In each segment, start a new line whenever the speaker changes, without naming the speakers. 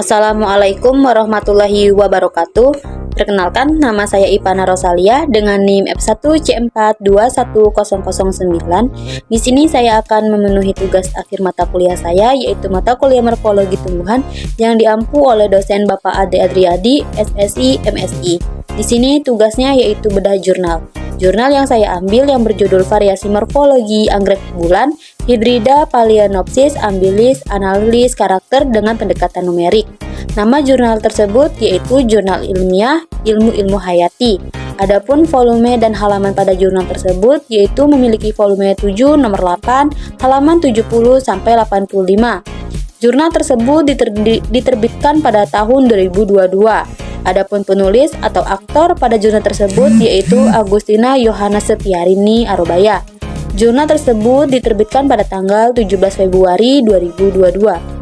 Assalamualaikum warahmatullahi wabarakatuh. Perkenalkan, nama saya Ipana Rosalia dengan NIM F1C421009. Di sini saya akan memenuhi tugas akhir mata kuliah saya, yaitu mata kuliah Morfologi Tumbuhan yang diampu oleh dosen Bapak Ade Adriadi, SSI, MSI. Di sini tugasnya yaitu bedah jurnal. Jurnal yang saya ambil yang berjudul Variasi Morfologi Anggrek Bulan, Hibrida Phalaenopsis ambilis, Analis Karakter dengan Pendekatan Numerik. Nama jurnal tersebut yaitu Jurnal Ilmiah Ilmu-Ilmu Hayati. Adapun volume dan halaman pada jurnal tersebut yaitu memiliki volume 7 nomor 8, halaman 70 sampai 85. Jurnal tersebut diterbitkan pada tahun 2022. Adapun penulis atau aktor pada jurnal tersebut yaitu Agustina Yohana Setiarini Arobaya. Jurnal tersebut diterbitkan pada tanggal 17 Februari 2022.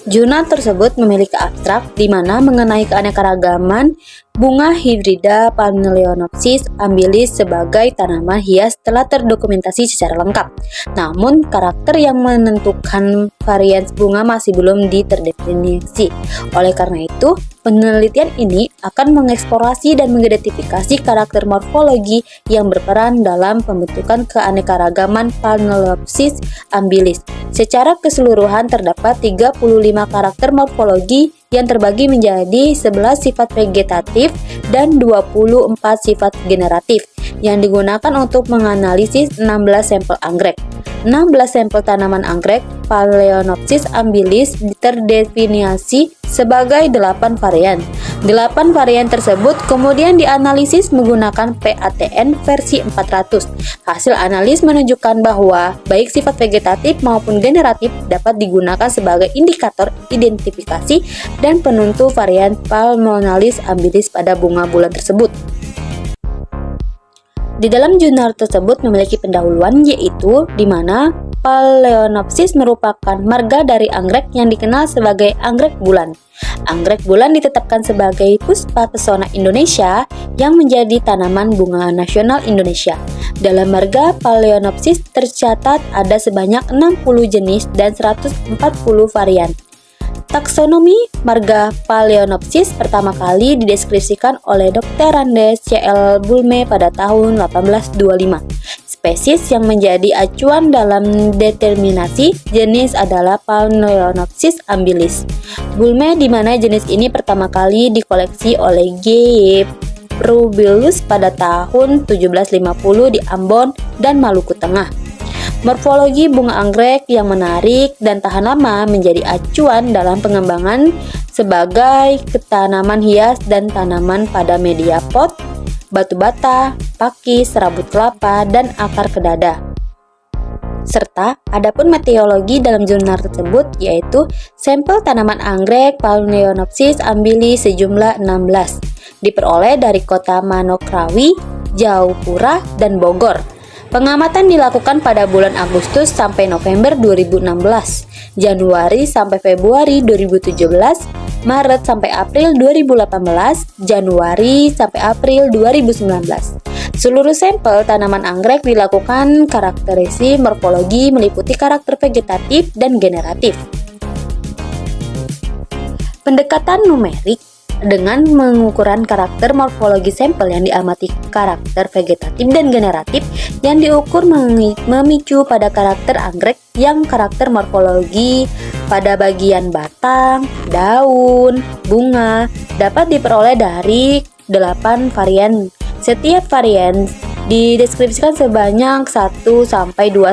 Jurnal tersebut memiliki abstrak di mana mengenai keanekaragaman bunga Hibrida Phalaenopsis ambilis sebagai tanaman hias telah terdokumentasi secara lengkap. Namun, karakter yang menentukan varian bunga masih belum terdefinisi. Oleh karena itu, penelitian ini akan mengeksplorasi dan mengidentifikasi karakter morfologi yang berperan dalam pembentukan keanekaragaman Phalaenopsis ambilis. Secara keseluruhan terdapat 35 karakter morfologi yang terbagi menjadi 11 sifat vegetatif dan 24 sifat generatif yang digunakan untuk menganalisis 16 sampel anggrek. 16 sampel tanaman anggrek Phalaenopsis ambilis terdefinisi sebagai 8 varian. 8 varian tersebut kemudian dianalisis menggunakan PATN versi 400. Hasil analis menunjukkan bahwa baik sifat vegetatif maupun generatif dapat digunakan sebagai indikator identifikasi dan penentu varian Phalaenopsis ambilis pada bunga bulan tersebut. Di dalam jurnal tersebut memiliki pendahuluan yaitu di mana Phalaenopsis merupakan marga dari anggrek yang dikenal sebagai anggrek bulan. Anggrek bulan ditetapkan sebagai puspa pesona Indonesia yang menjadi tanaman bunga nasional Indonesia. Dalam marga Phalaenopsis tercatat ada sebanyak 60 jenis dan 140 varian. Taksonomi marga Phalaenopsis pertama kali dideskripsikan oleh Dr. Randes C.L. Bulme pada tahun 1825. Spesies yang menjadi acuan dalam determinasi jenis adalah Phalaenopsis ambilis. Bulme di mana jenis ini pertama kali dikoleksi oleh G. Rubilus pada tahun 1750 di Ambon dan Maluku Tengah. Morfologi bunga anggrek yang menarik dan tahan lama menjadi acuan dalam pengembangan sebagai tanaman hias dan tanaman pada media pot, batu bata, pakis, serabut kelapa, dan akar kedada. Serta adapun meteorologi dalam jurnal tersebut yaitu sampel tanaman anggrek Phalaenopsis ambilis sejumlah 16 diperoleh dari kota Manokwari, Jayapura, dan Bogor. Pengamatan dilakukan pada bulan Agustus sampai November 2016, Januari sampai Februari 2017, Maret sampai April 2018, Januari sampai April 2019. Seluruh sampel tanaman anggrek dilakukan karakterisasi morfologi meliputi karakter vegetatif dan generatif. Pendekatan numerik dengan mengukuran karakter morfologi sampel yang diamati karakter vegetatif dan generatif yang diukur memicu pada karakter anggrek yang karakter morfologi pada bagian batang, daun, bunga dapat diperoleh dari 8 varian. Setiap varian dideskripsikan sebanyak 1-2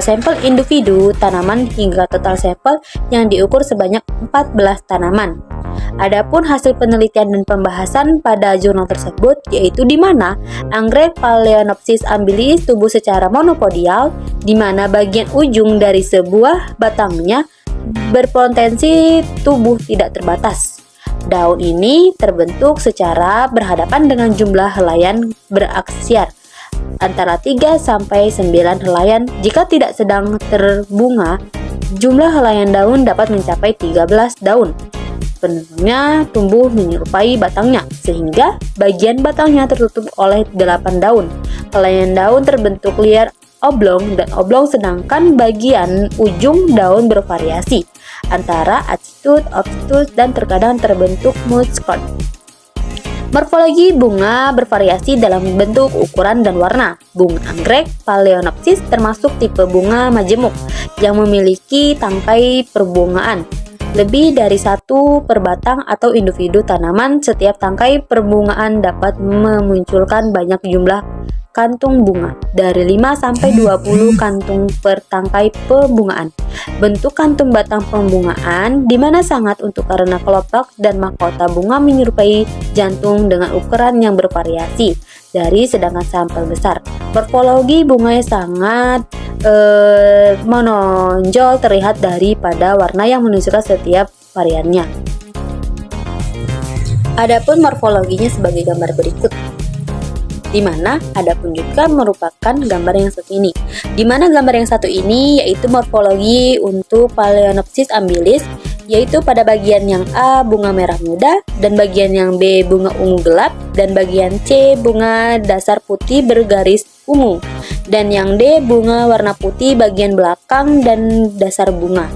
sampel individu tanaman hingga total sampel yang diukur sebanyak 14 tanaman. Adapun hasil penelitian dan pembahasan pada jurnal tersebut yaitu di mana anggrek Phalaenopsis ambilis tumbuh secara monopodial di mana bagian ujung dari sebuah batangnya berpotensi tumbuh tidak terbatas. Daun ini terbentuk secara berhadapan dengan jumlah helaian beraksiar antara 3-9 helaian. Jika tidak sedang terbunga, jumlah helaian daun dapat mencapai 13 daun. Penuhnya tumbuh menyerupai batangnya, sehingga bagian batangnya tertutup oleh 8 daun. Helaian daun terbentuk liar oblong dan oblong, sedangkan bagian ujung daun bervariasi. antara attitude, obtus, dan terkadang terbentuk muskot. Morfologi bunga bervariasi dalam bentuk, ukuran, dan warna. Bunga anggrek Phalaenopsis termasuk tipe bunga majemuk yang memiliki tangkai perbungaan lebih dari satu per batang atau individu tanaman. Setiap tangkai perbungaan dapat memunculkan banyak jumlah kantung bunga, dari 5 sampai 20 kantung per tangkai pembungaan. Bentuk kantung batang pembungaan di mana sangat untuk karena kelopak dan mahkota bunga menyerupai jantung dengan ukuran yang bervariasi dari sedangkan sampel besar. Morfologi bunga sangat menonjol terlihat daripada warna yang menunjukkan setiap variannya. Adapun morfologinya sebagai gambar berikut, di mana adapun juga merupakan gambar yang satu ini. Di mana gambar yang satu ini yaitu morfologi untuk Phalaenopsis ambilis, yaitu pada bagian yang A bunga merah muda, dan bagian yang B bunga ungu gelap, dan bagian C bunga dasar putih bergaris ungu, dan yang D bunga warna putih bagian belakang dan dasar bunga.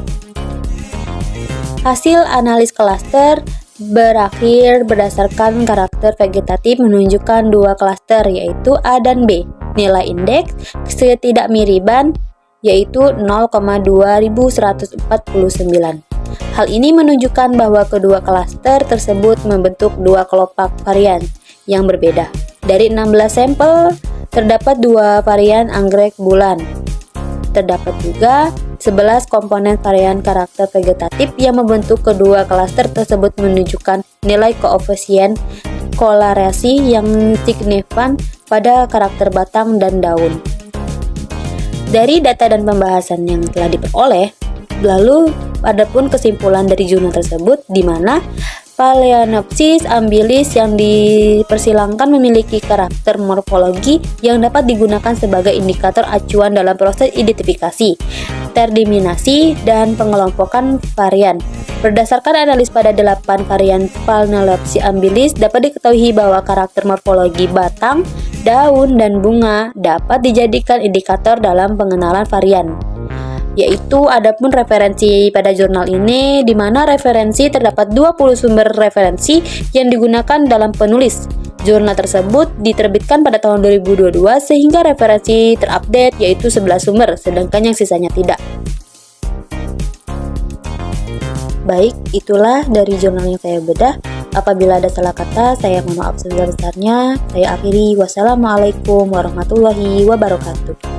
Hasil analis klaster berakhir berdasarkan karakter vegetatif menunjukkan dua klaster yaitu A dan B. Nilai indeks ketidakmiriban yaitu 0,2149. Hal ini menunjukkan bahwa kedua klaster tersebut membentuk dua kelopak varian yang berbeda. Dari 16 sampel terdapat dua varian anggrek bulan. Terdapat juga 11 komponen varian karakter vegetatif yang membentuk kedua klaster tersebut menunjukkan nilai koefisien kolerasi yang signifikan pada karakter batang dan daun. Dari data dan pembahasan yang telah diperoleh, lalu adapun kesimpulan dari jurnal tersebut di mana Phalaenopsis ambilis yang dipersilangkan memiliki karakter morfologi yang dapat digunakan sebagai indikator acuan dalam proses identifikasi, terdiminasi, dan pengelompokan varian. Berdasarkan analis pada 8 varian Phalaenopsis ambilis, dapat diketahui bahwa karakter morfologi batang, daun, dan bunga dapat dijadikan indikator dalam pengenalan varian. Yaitu adapun referensi pada jurnal ini di mana referensi terdapat 20 sumber referensi yang digunakan dalam penulis. Jurnal tersebut diterbitkan pada tahun 2022 sehingga referensi terupdate yaitu 11 sumber sedangkan yang sisanya tidak. Baik, itulah dari jurnal yang saya bedah. Apabila ada salah kata, saya mohon maaf sebesar-besarnya. Saya akhiri. Wassalamualaikum warahmatullahi wabarakatuh.